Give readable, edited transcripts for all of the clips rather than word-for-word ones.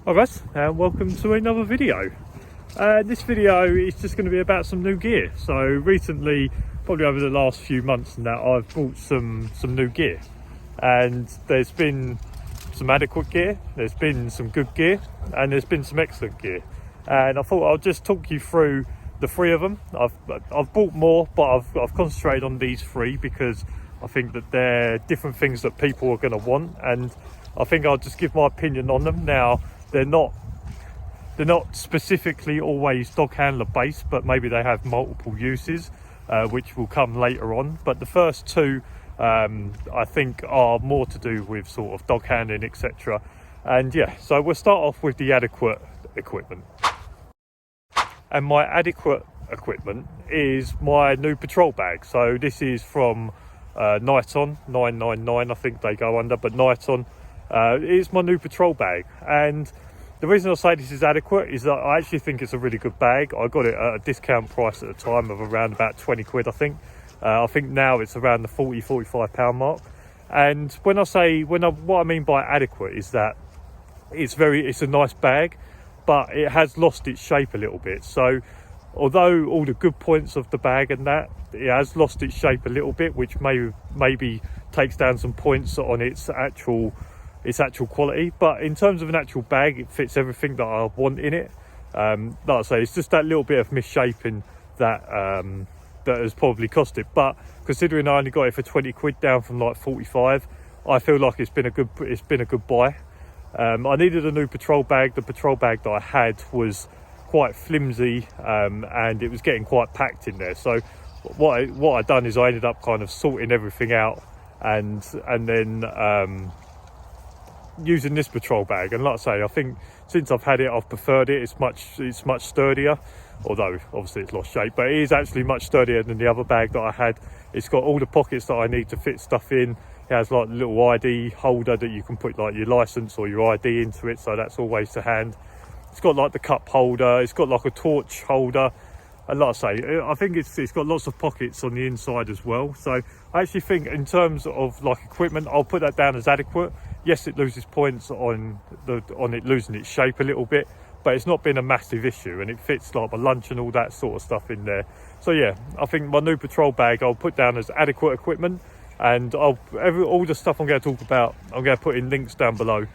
Hi guys, and welcome to another video. This video is just going to be about some new gear. So recently, probably over the last few months and that, I've bought some new gear, and there's been some adequate gear, there's been some good gear, and there's been some excellent gear. And I thought I'll just talk you through the three of them. I've bought more, but I've concentrated on these three because I think that they're different things that people are going to want, and I think I'll just give my opinion on them. Now, they're not specifically always dog handler based, but maybe they have multiple uses, which will come later on. But the first two I think are more to do with sort of dog handling, etc. And yeah, so we'll start off with the adequate equipment. And my adequate equipment is my new patrol bag. So this is from Niton 999, I think they go under, but Niton. It's my new patrol bag, and the reason I say this is adequate is that I actually think it's a really good bag. I got it at a discount price at the time of around about 20 quid, I think. I think now it's around the 40-45 pound mark. And what I mean by adequate is that it's a nice bag, but it has lost its shape a little bit. So although all the good points of the bag and that, it has lost its shape a little bit, which maybe takes down some points on its actual quality. But in terms of an actual bag, it fits everything that I want in it. Like I say, it's just that little bit of missshaping that has probably cost it. But considering I only got it for 20 quid down from like 45, I feel like it's been a good buy. I needed a new patrol bag. The patrol bag that I had was quite flimsy, and it was getting quite packed in there. So what I done is I ended up kind of sorting everything out, and then using this patrol bag. And like I say, I think since I've had it, I've preferred it. It's much sturdier, although obviously it's lost shape, but it is actually much sturdier than the other bag that I had. It's got all the pockets that I need to fit stuff in. It has like a little ID holder that you can put like your license or your ID into it, so that's always to hand. It's got like the cup holder, it's got like a torch holder, and like I say, I think it's got lots of pockets on the inside as well. So I actually think in terms of like equipment, I'll put that down as adequate. Yes, it loses points on it losing its shape a little bit, but it's not been a massive issue, and it fits like my lunch and all that sort of stuff in there. So yeah, I think my new patrol bag I'll put down as adequate equipment, and all the stuff I'm going to talk about, I'm going to put in links down below.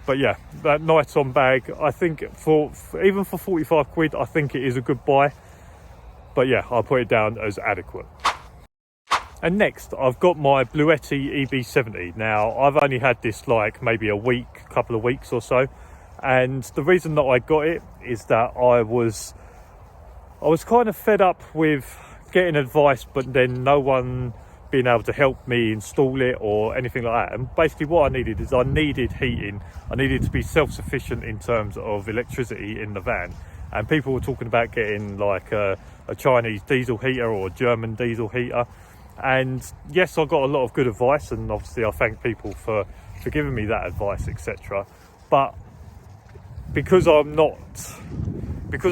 But yeah, that Niton bag, I think even for 45 quid, I think it is a good buy. But yeah, I'll put it down as adequate. And next, I've got my Bluetti EB70. Now, I've only had this like maybe couple of weeks or so. And the reason that I got it is that I was kind of fed up with getting advice, but then no one being able to help me install it or anything like that. And basically what I needed is I needed heating. I needed to be self-sufficient in terms of electricity in the van. And people were talking about getting like a Chinese diesel heater or a German diesel heater. And yes, I got a lot of good advice, and obviously I thank people for giving me that advice, etc. But because I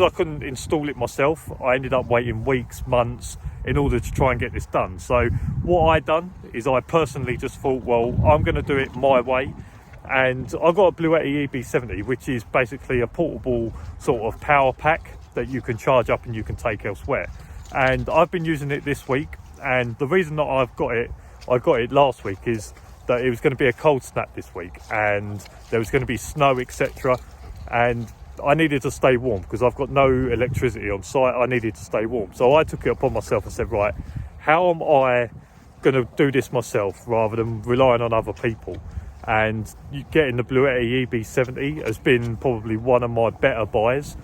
couldn't install it myself, I ended up waiting weeks, months in order to try and get this done. So what I done is I personally just thought, well, I'm going to do it my way. And I got a Bluetti EB70, which is basically a portable sort of power pack that you can charge up and you can take elsewhere. And I've been using it this week. And the reason that I got it last week is that it was going to be a cold snap this week, and there was going to be snow, etc. And I needed to stay warm because I've got no electricity on site. I needed to stay warm. So I took it upon myself and said, right, how am I going to do this myself rather than relying on other people? And getting the Bluetti EB70 has been probably one of my better buys.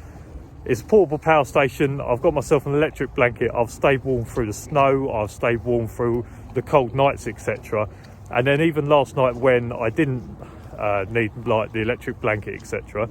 It's a portable power station. I've got myself an electric blanket. I've stayed warm through the snow. I've stayed warm through the cold nights, etc. And then even last night when I didn't need like the electric blanket, etc.,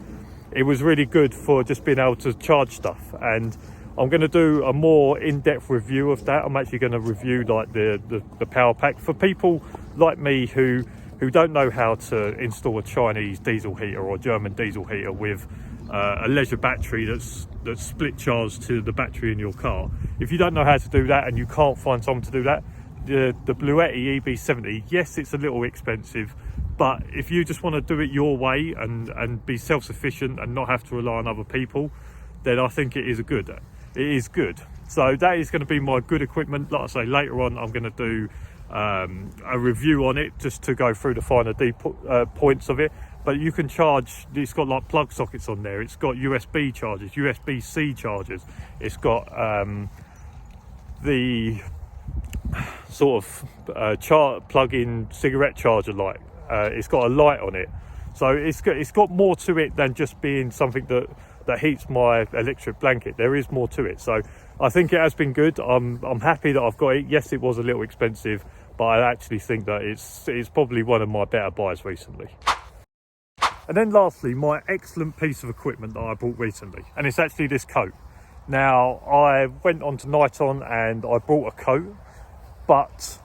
it was really good for just being able to charge stuff. And I'm going to do a more in-depth review of that. I'm actually going to review like the power pack for people like me who don't know how to install a Chinese diesel heater or German diesel heater with a leisure battery that's split charged to the battery in your car. If you don't know how to do that and you can't find someone to do that, the Bluetti EB70, yes, it's a little expensive, But if you just want to do it your way and be self-sufficient and not have to rely on other people, then I think it is good. So that is going to be my good equipment. Like I say, later on I'm going to do a review on it, just to go through the finer points of it. But you can charge, it's got like plug sockets on there, it's got USB chargers, USB-C chargers, it's got the sort of plug-in cigarette charger light, it's got a light on it, so it's got more to it than just being something that heats my electric blanket. There is more to it, so I think it has been good. I'm happy that I've got it. Yes, it was a little expensive, but I actually think that it's probably one of my better buys recently. And then lastly, my excellent piece of equipment that I bought recently, and it's actually this coat. Now, I went on to Niton and I bought a coat, but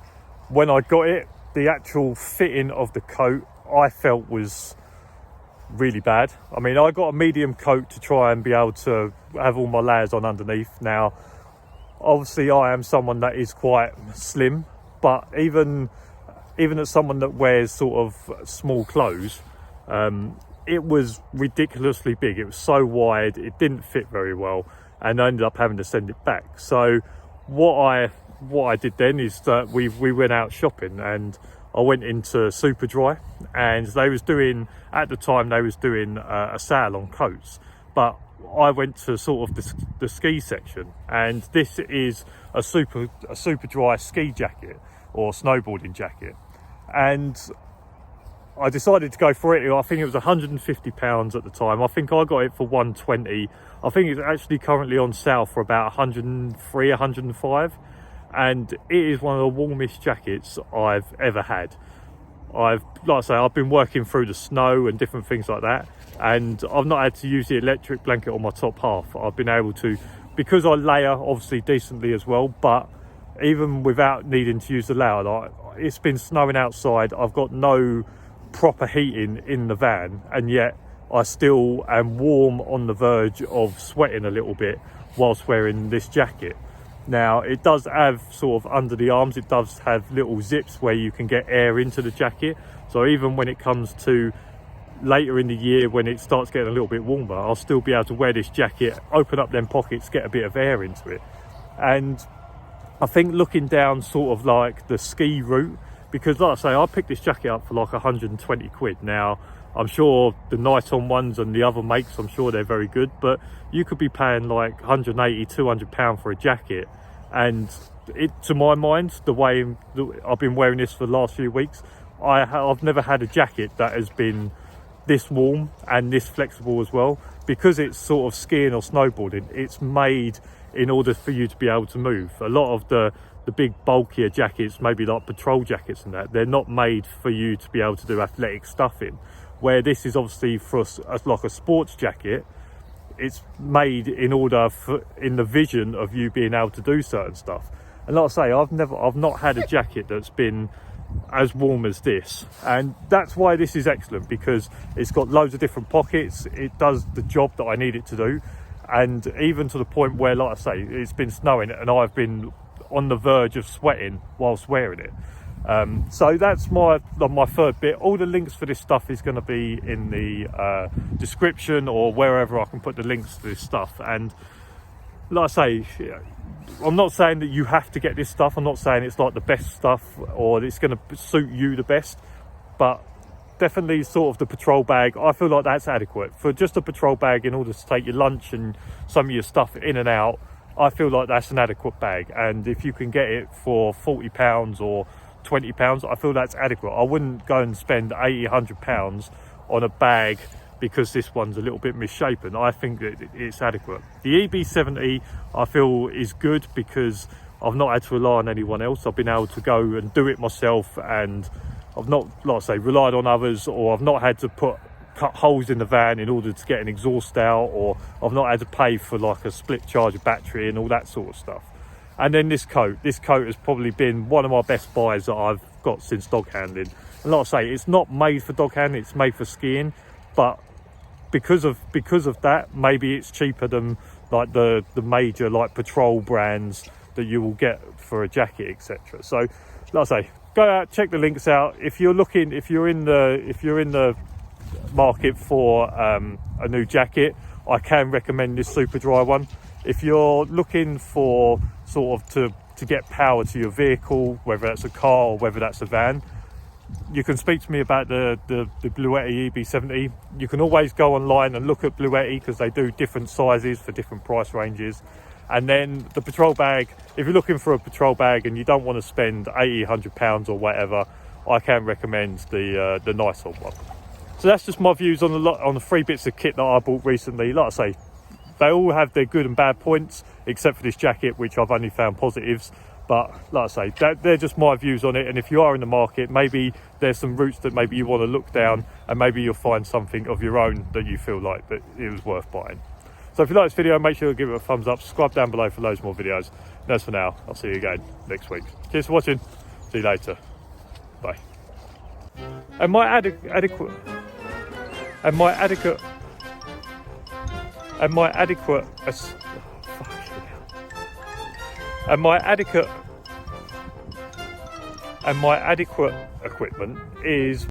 when I got it, the actual fitting of the coat I felt was really bad. I mean, I got a medium coat to try and be able to have all my layers on underneath. Now, obviously I am someone that is quite slim, but even as someone that wears sort of small clothes, it was ridiculously big. It was so wide, it didn't fit very well, and I ended up having to send it back. So what I did then is that we went out shopping, and I went into Superdry, and they was doing, at the time they was doing a sale on coats, but I went to sort of the ski section, and this is a Superdry ski jacket or snowboarding jacket, and I decided to go for it. I think it was £150 at the time. I think I got it for £120. I think it's actually currently on sale for about £103, £105. And it is one of the warmest jackets I've ever had. Like I say, I've been working through the snow and different things like that, and I've not had to use the electric blanket on my top half. I've been able to, because I layer obviously decently as well, but even without needing to use the layer, like, it's been snowing outside, I've got no proper heating in the van, and yet I still am warm, on the verge of sweating a little bit whilst wearing this jacket. Now, it does have sort of under the arms, it does have little zips where you can get air into the jacket, so even when it comes to later in the year when it starts getting a little bit warmer, I'll still be able to wear this jacket, open up them pockets, get a bit of air into it. And I think looking down sort of like the ski route, because like I say, I picked this jacket up for like 120 quid. Now, I'm sure the Niton ones and the other makes, I'm sure they're very good, but you could be paying like 180, 200 pound for a jacket. And it, to my mind, the way I've been wearing this for the last few weeks, I've never had a jacket that has been this warm and this flexible as well. Because it's sort of skiing or snowboarding, it's made in order for you to be able to move. A lot of the big bulkier jackets, maybe like patrol jackets and that, they're not made for you to be able to do athletic stuff in. Where this is obviously for like a sports jacket, it's made in order for, in the vision of you being able to do certain stuff. And like I say, I've not had a jacket that's been as warm as this, and that's why this is excellent, because it's got loads of different pockets. It does the job that I need it to do, and even to the point where, like I say, it's been snowing and I've been on the verge of sweating whilst wearing it. So that's my third bit. All the links for this stuff is going to be in the description, or wherever I can put the links to this stuff. And like I say, I'm not saying that you have to get this stuff. I'm not saying it's like the best stuff or it's going to suit you the best, but definitely sort of the patrol bag, I feel like that's adequate. For just a patrol bag in order to take your lunch and some of your stuff in and out, I feel like that's an adequate bag. And if you can get it for £40 or £20, I feel that's adequate. I wouldn't go and spend £80, £100 on a bag because this one's a little bit misshapen. I think that it's adequate. The EB70 I feel is good because I've not had to rely on anyone else. I've been able to go and do it myself, and I've not, like I say, relied on others, or I've not had to cut holes in the van in order to get an exhaust out, or I've not had to pay for like a split charger battery and all that sort of stuff. And then this coat has probably been one of my best buys that I've got since dog handling. And like I say, it's not made for dog handling, it's made for skiing, but because of that, maybe it's cheaper than like the major like patrol brands that you will get for a jacket, etc. So like I say, go out, check the links out. If you're in the market for a new jacket, I can recommend this Superdry one. If you're looking for sort of to get power to your vehicle, whether that's a car or whether that's a van, you can speak to me about the Bluetti EB70. You can always go online and look at Bluetti, because they do different sizes for different price ranges. And then the patrol bag, if you're looking for a patrol bag and you don't want to spend £80-100 or whatever, I can recommend the nicer one. So that's just my views on the 3 bits of kit that I bought recently. Like I say, they all have their good and bad points, except for this jacket, which I've only found positives. But like I say, they're just my views on it. And if you are in the market, maybe there's some routes that maybe you want to look down, and maybe you'll find something of your own that you feel like that it was worth buying. So if you like this video, make sure you give it a thumbs up, subscribe down below for loads more videos. And as for now, I'll see you again next week. Cheers for watching. See you later. Bye. And my adequate and my adequate equipment is